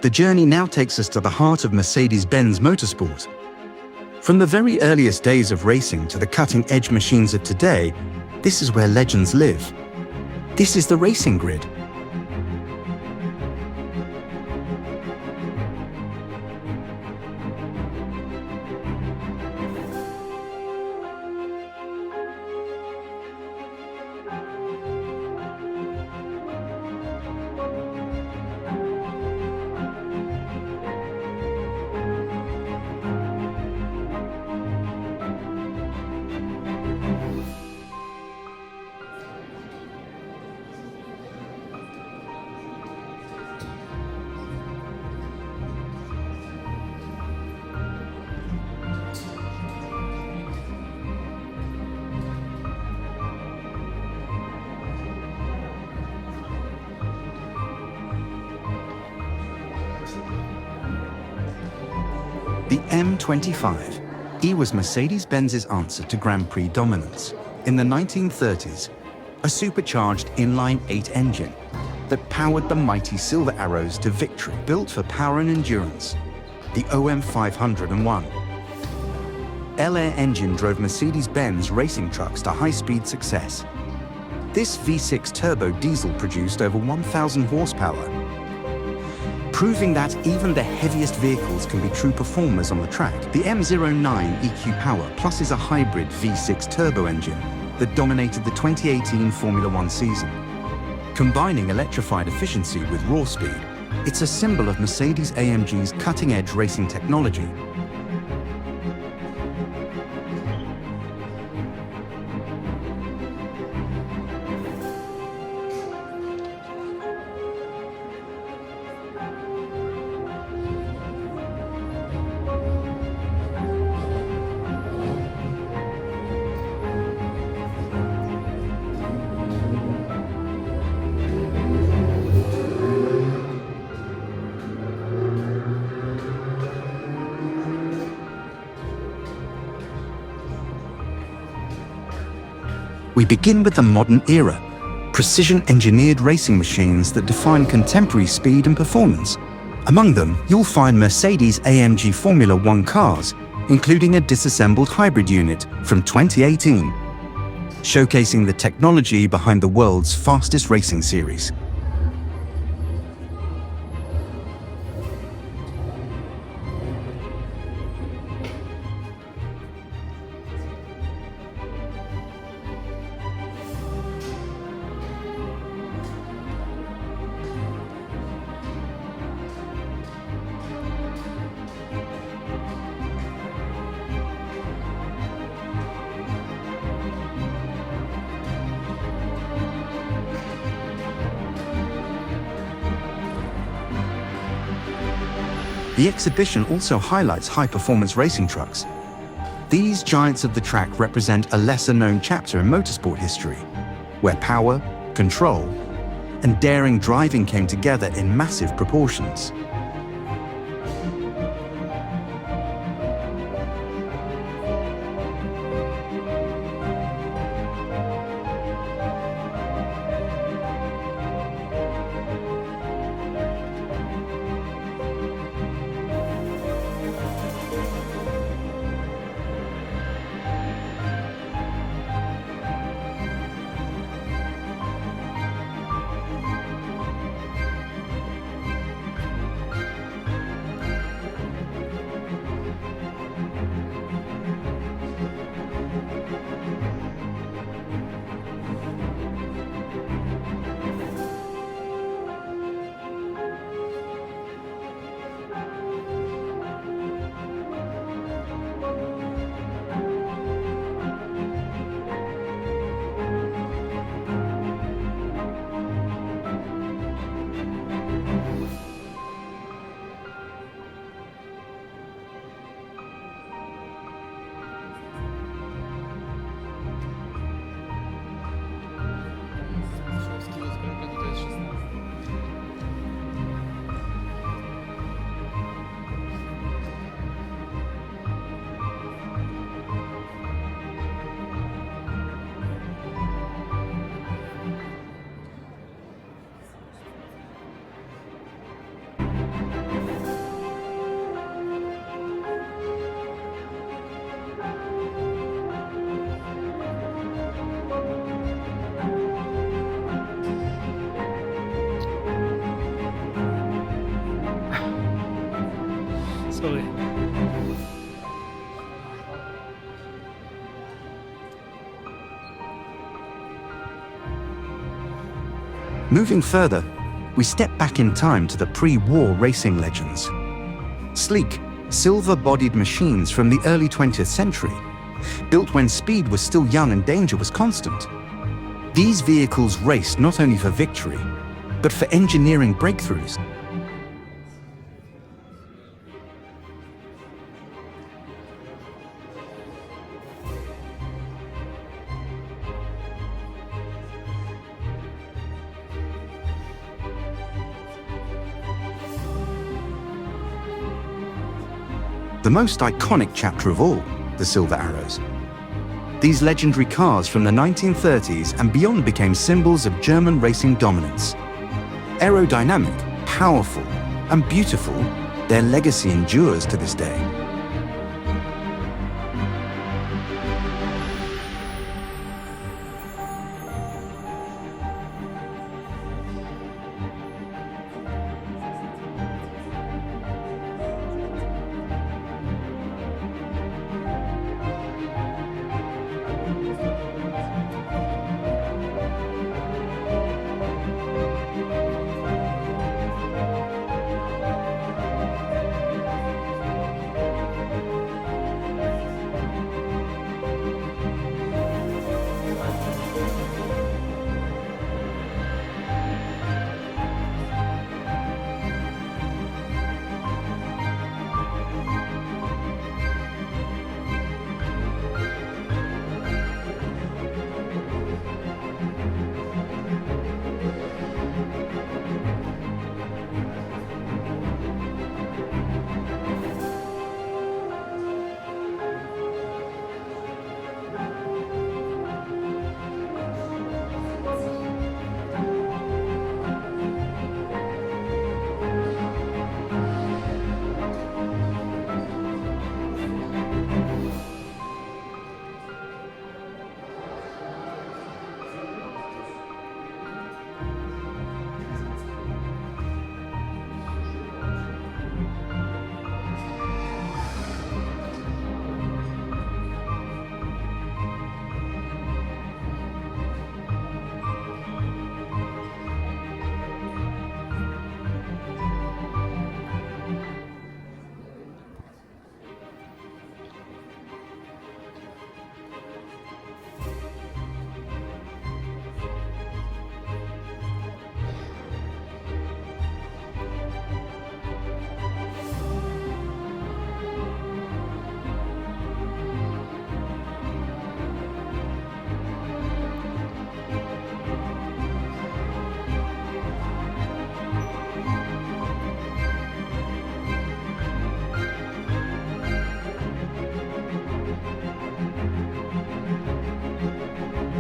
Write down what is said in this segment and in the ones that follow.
The journey now takes us to the heart of Mercedes-Benz motorsport. From the very earliest days of racing to the cutting-edge machines of today, this is where legends live. This is the racing grid. The M25E was Mercedes-Benz's answer to Grand Prix dominance. In the 1930s, a supercharged inline-8 engine that powered the mighty Silver Arrows to victory, built for power and endurance, the OM501. L-Air engine drove Mercedes-Benz racing trucks to high-speed success. This V6 turbo diesel produced over 1,000 horsepower, proving that even the heaviest vehicles can be true performers on the track. The M09 EQ Power Plus is a hybrid V6 turbo engine that dominated the 2018 Formula One season. Combining electrified efficiency with raw speed, it's a symbol of Mercedes-AMG's cutting-edge racing technology. We begin with the modern era, precision-engineered racing machines that define contemporary speed and performance. Among them, you'll find Mercedes-AMG Formula One cars, including a disassembled hybrid unit from 2018, showcasing the technology behind the world's fastest racing series. The exhibition also highlights high-performance racing trucks. These giants of the track represent a lesser-known chapter in motorsport history, where power, control, and daring driving came together in massive proportions. Sorry. Moving further, we step back in time to the pre-war racing legends. Sleek, silver-bodied machines from the early 20th century, built when speed was still young and danger was constant. These vehicles raced not only for victory, but for engineering breakthroughs. The most iconic chapter of all, the Silver Arrows. These legendary cars from the 1930s and beyond became symbols of German racing dominance. Aerodynamic, powerful, and beautiful, their legacy endures to this day.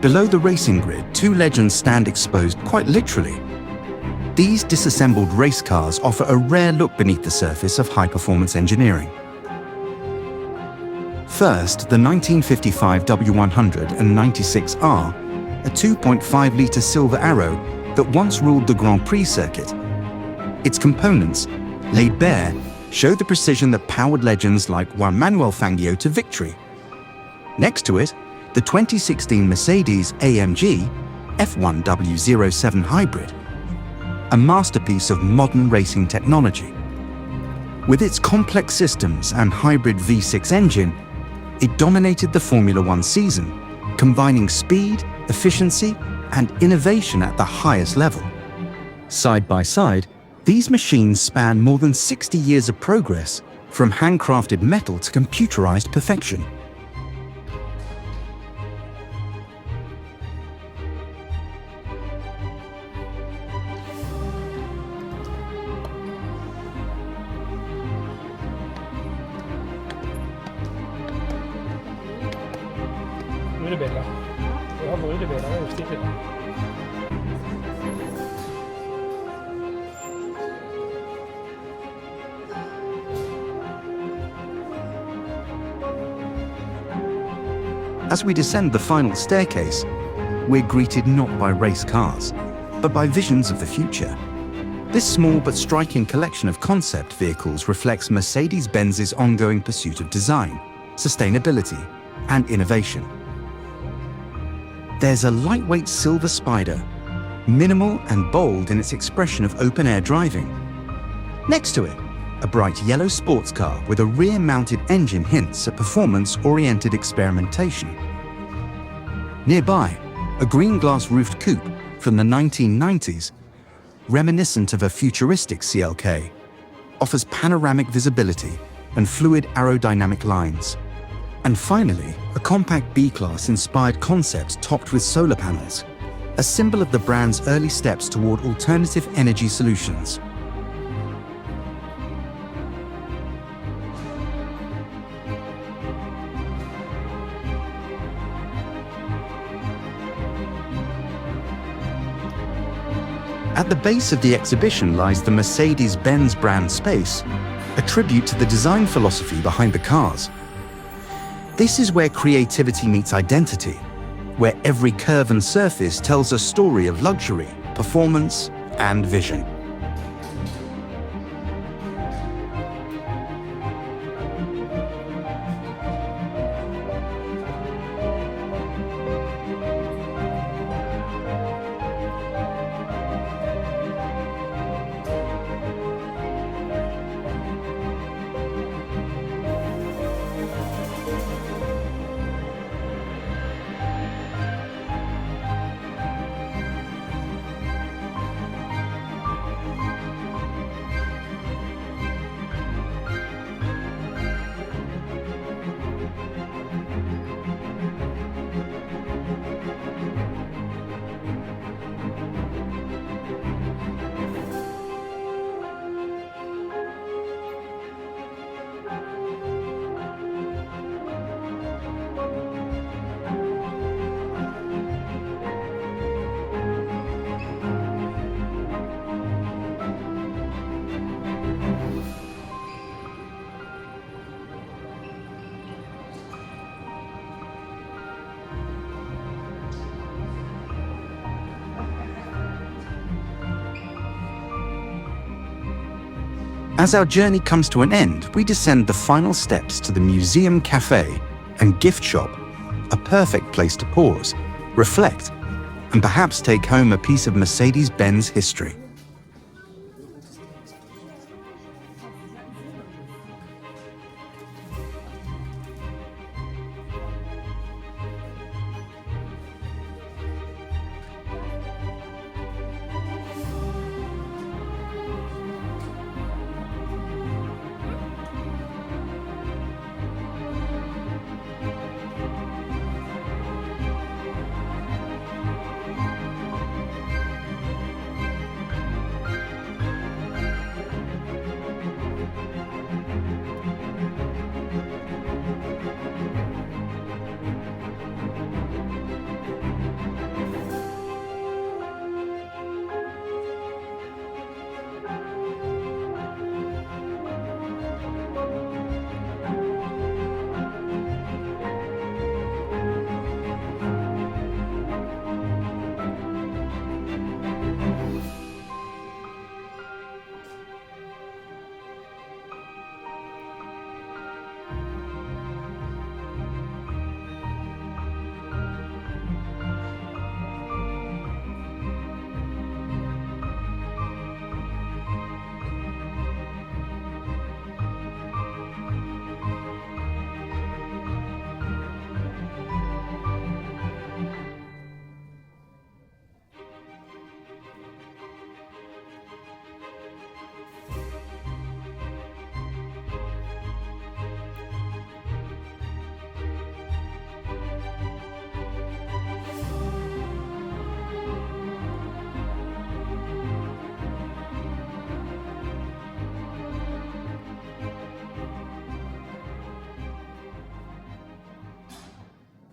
Below the racing grid, two legends stand exposed quite literally. These disassembled race cars offer a rare look beneath the surface of high-performance engineering. First, the 1955 W196 R, a 2.5-litre silver arrow that once ruled the Grand Prix circuit. Its components, laid bare, show the precision that powered legends like Juan Manuel Fangio to victory. Next to it, the 2016 Mercedes-AMG F1 W07 Hybrid, a masterpiece of modern racing technology. With its complex systems and hybrid V6 engine, it dominated the Formula One season, combining speed, efficiency, and innovation at the highest level. Side by side, these machines span more than 60 years of progress, from handcrafted metal to computerized perfection. Rullebänder. Vi har rullebänder utstickade. As we descend the final staircase, we're greeted not by race cars, but by visions of the future. This small but striking collection of concept vehicles reflects Mercedes-Benz's ongoing pursuit of design, sustainability, and innovation. There's a lightweight silver Spider, minimal and bold in its expression of open-air driving. Next to it, a bright yellow sports car with a rear-mounted engine hints at performance-oriented experimentation. Nearby, a green glass-roofed coupe from the 1990s, reminiscent of a futuristic CLK, offers panoramic visibility and fluid aerodynamic lines. And finally, a compact B-Class inspired concept topped with solar panels, a symbol of the brand's early steps toward alternative energy solutions. At the base of the exhibition lies the Mercedes-Benz Brand Space, a tribute to the design philosophy behind the cars. This is where creativity meets identity, where every curve and surface tells a story of luxury, performance, and vision. As our journey comes to an end, we descend the final steps to the museum café and gift shop, a perfect place to pause, reflect, and perhaps take home a piece of Mercedes-Benz history.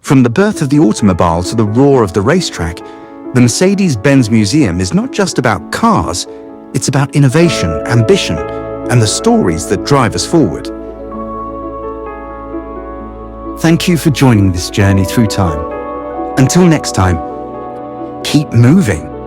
From the birth of the automobile to the roar of the racetrack, the Mercedes-Benz Museum is not just about cars, it's about innovation, ambition, and the stories that drive us forward. Thank you for joining this journey through time. Until next time, keep moving.